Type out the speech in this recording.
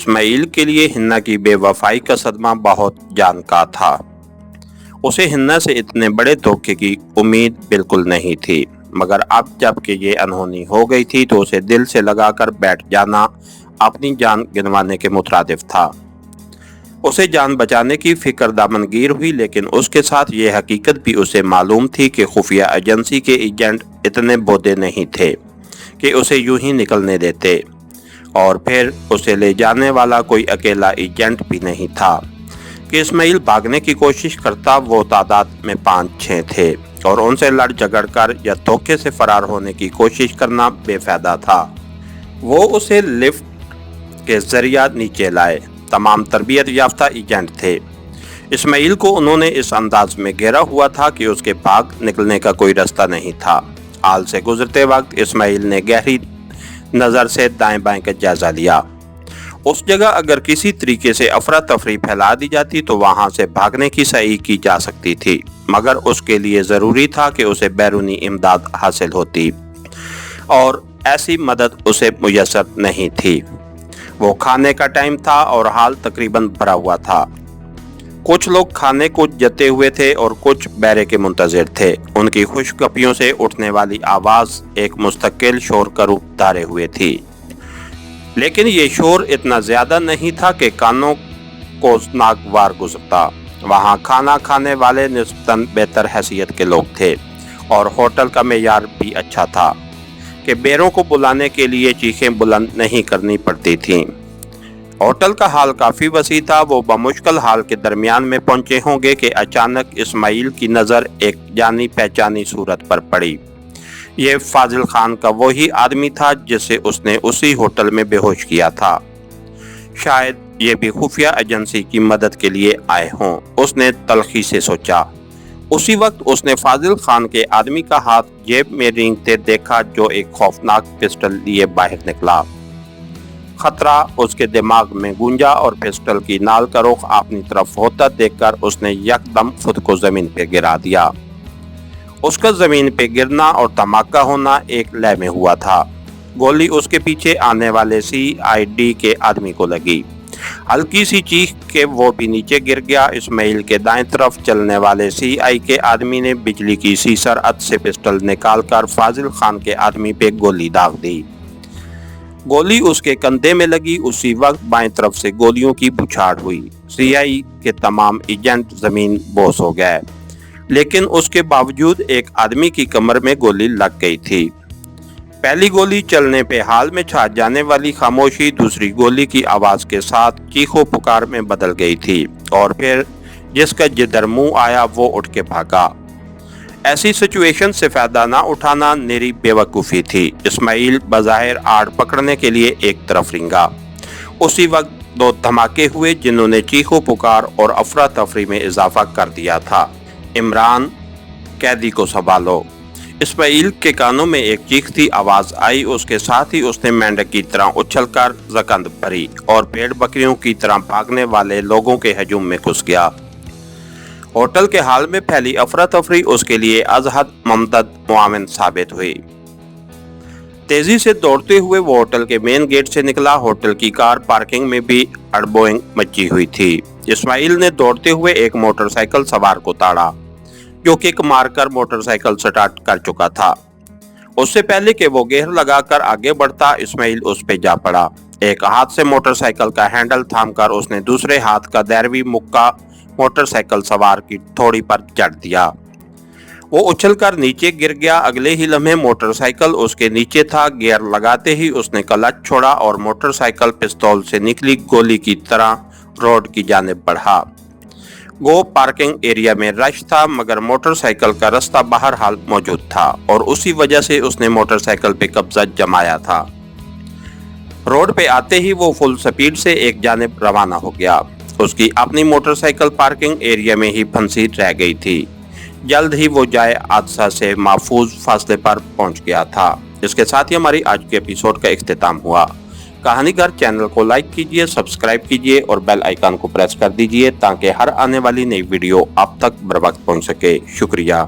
اسماعیل کے لیے ہنا کی بے وفائی کا صدمہ بہت جان کا تھا۔ اسے ہنا سے اتنے بڑے دھوکے کی امید بالکل نہیں تھی، مگر اب جب کہ یہ انہونی ہو گئی تھی تو اسے دل سے لگا کر بیٹھ جانا اپنی جان گنوانے کے مترادف تھا۔ اسے جان بچانے کی فکر دامنگیر ہوئی، لیکن اس کے ساتھ یہ حقیقت بھی اسے معلوم تھی کہ خفیہ ایجنسی کے ایجنٹ اتنے بودے نہیں تھے کہ اسے یوں ہی نکلنے دیتے، اور پھر اسے لے جانے والا کوئی اکیلا ایجنٹ بھی نہیں تھا کہ اسماعیل بھاگنے کی کوشش کرتا۔ وہ تعداد میں 5-6 تھے اور ان سے لڑ جھگڑ کر یا دھوکے سے فرار ہونے کی کوشش کرنا بے فائدہ تھا۔ وہ اسے لفٹ کے ذریعہ نیچے لائے۔ تمام تربیت یافتہ ایجنٹ تھے۔ اسماعیل کو انہوں نے اس انداز میں گھیرا ہوا تھا کہ اس کے بھاگ نکلنے کا کوئی راستہ نہیں تھا۔ آل سے گزرتے وقت اسماعیل نے گہری نظر سے دائیں بائیں کا جائزہ لیا۔ اس جگہ اگر کسی طریقے سے افراتفری پھیلا دی جاتی تو وہاں سے بھاگنے کی صحیح کی جا سکتی تھی، مگر اس کے لیے ضروری تھا کہ اسے بیرونی امداد حاصل ہوتی، اور ایسی مدد اسے میسر نہیں تھی۔ وہ کھانے کا ٹائم تھا اور حال تقریباً بھرا ہوا تھا۔ کچھ لوگ کھانے کو جتے ہوئے تھے اور کچھ بیرے کے منتظر تھے۔ ان کی خوش گپیوں سے اٹھنے والی آواز ایک مستقل شور کا روپ دھارے ہوئے تھی، لیکن یہ شور اتنا زیادہ نہیں تھا کہ کانوں کو ناگوار گزرتا۔ وہاں کھانا کھانے والے نسبتاً بہتر حیثیت کے لوگ تھے، اور ہوٹل کا معیار بھی اچھا تھا کہ بیروں کو بلانے کے لیے چیخیں بلند نہیں کرنی پڑتی تھیں۔ ہوٹل کا حال کافی وسیع تھا۔ وہ بمشکل حال کے درمیان میں پہنچے ہوں گے کہ اچانک اسماعیل کی نظر ایک جانی پہچانی صورت پر پڑی۔ یہ فاضل خان کا وہی آدمی تھا جسے اس نے اسی ہوٹل میں بے ہوش کیا تھا۔ شاید یہ بھی خفیہ ایجنسی کی مدد کے لیے آئے ہوں، اس نے تلخی سے سوچا۔ اسی وقت اس نے فاضل خان کے آدمی کا ہاتھ جیب میں رینگتے دیکھا جو ایک خوفناک پسٹل لیے باہر نکلا۔ خطرہ اس کے دماغ میں گونجا اور پسٹل کی نال کا رخ اپنی طرف ہوتا دیکھ کر اس نے یکدم خود کو زمین پہ گرا دیا۔ اس کا زمین پہ گرنا اور دھماکہ ہونا ایک لے میں ہوا تھا۔ گولی اس کے پیچھے آنے والے CID کے آدمی کو لگی۔ ہلکی سی چیخ کے وہ بھی نیچے گر گیا۔ اسماعیل کے دائیں طرف چلنے والے CI کے آدمی نے بجلی کی سی سرعت سے پسٹل نکال کر فاضل خان کے آدمی پہ گولی داغ دی۔ گولی اس کے کندھے میں لگی۔ اسی وقت بائیں طرف سے گولیوں کی بچھاڑ ہوئی۔ CI کے تمام ایجنٹ زمین بوس ہو گئے، لیکن اس کے باوجود ایک آدمی کی کمر میں گولی لگ گئی تھی۔ پہلی گولی چلنے پہ حال میں چھا جانے والی خاموشی دوسری گولی کی آواز کے ساتھ چیخو پکار میں بدل گئی تھی، اور پھر جس کا جدھر منہ آیا وہ اٹھ کے بھاگا۔ ایسی سچویشن سے فائدہ نہ اٹھانا نری بے وقوفی تھی۔ اسماعیل بظاہر آڑ پکڑنے کے لیے ایک طرف رنگا۔ اسی وقت 2 دھماکے ہوئے جنہوں نے چیخو پکار اور افراتفری میں اضافہ کر دیا تھا۔ عمران، قیدی کو سنبھالو۔ اسماعیل کے کانوں میں ایک چیختی آواز آئی۔ اس کے ساتھ ہی اس نے مینڈک کی طرح اچھل کر زکند بھری اور بھیڑ بکریوں کی طرح بھاگنے والے لوگوں کے ہجوم میں گھس گیا۔ ہوٹل کے حال میں پھیلی افراتفری اس کے لیے از حد ممدد معاون ثابت ہوئی۔ تیزی سے دوڑتے ہوئے وہ ہوٹل کے مین گیٹ سے نکلا۔ ہوٹل کی کار پارکنگ میں بھی اڑبوئنگ مچی ہوئی تھی۔ اسماعیل نے دوڑتے ہوئے ایک موٹر سائیکل سوار کو تاڑا جو کک مار کر موٹر سائیکل سٹارٹ کر چکا تھا۔ اس سے پہلے کہ وہ گیئر لگا کر آگے بڑھتا، اسماعیل اس پہ جا پڑا۔ ایک ہاتھ سے موٹر سائیکل کا ہینڈل تھام کر اس نے دوسرے ہاتھ کا دائروی مکہ موٹر سائیکل سوار کی تھوڑی پر جڑ دیا۔ وہ اچھل کر نیچے گر گیا۔ اگلے ہی لمحے موٹر سائیکل اس کے نیچے تھا۔ گیئر لگاتے ہی اس نے کلچ چھوڑا اور موٹر سائیکل پستول سے نکلی گولی کی طرح روڈ کی جانب بڑھا۔ وہ پارکنگ ایریا میں رش تھا، مگر موٹر سائیکل کا راستہ بہرحال موجود تھا، اور اسی وجہ سے اس نے موٹر سائیکل پہ قبضہ جمایا تھا۔ روڈ پہ آتے ہی وہ فل سپیڈ سے ایک جانب روانہ ہو گیا۔ اس کی اپنی موٹر سائیکل پارکنگ ایریا میں ہی پھنسی رہ گئی تھی۔ جلد ہی وہ جائے حادثہ سے محفوظ فاصلے پر پہنچ گیا تھا۔ اس کے ساتھ ہی ہماری آج کے ایپیسوڈ کا اختتام ہوا۔ کہانی گھر چینل کو لائک کیجئے، سبسکرائب کیجئے اور بیل آئیکن کو پریس کر دیجئے تاکہ ہر آنے والی نئی ویڈیو آپ تک بر وقت پہنچ سکے۔ شکریہ۔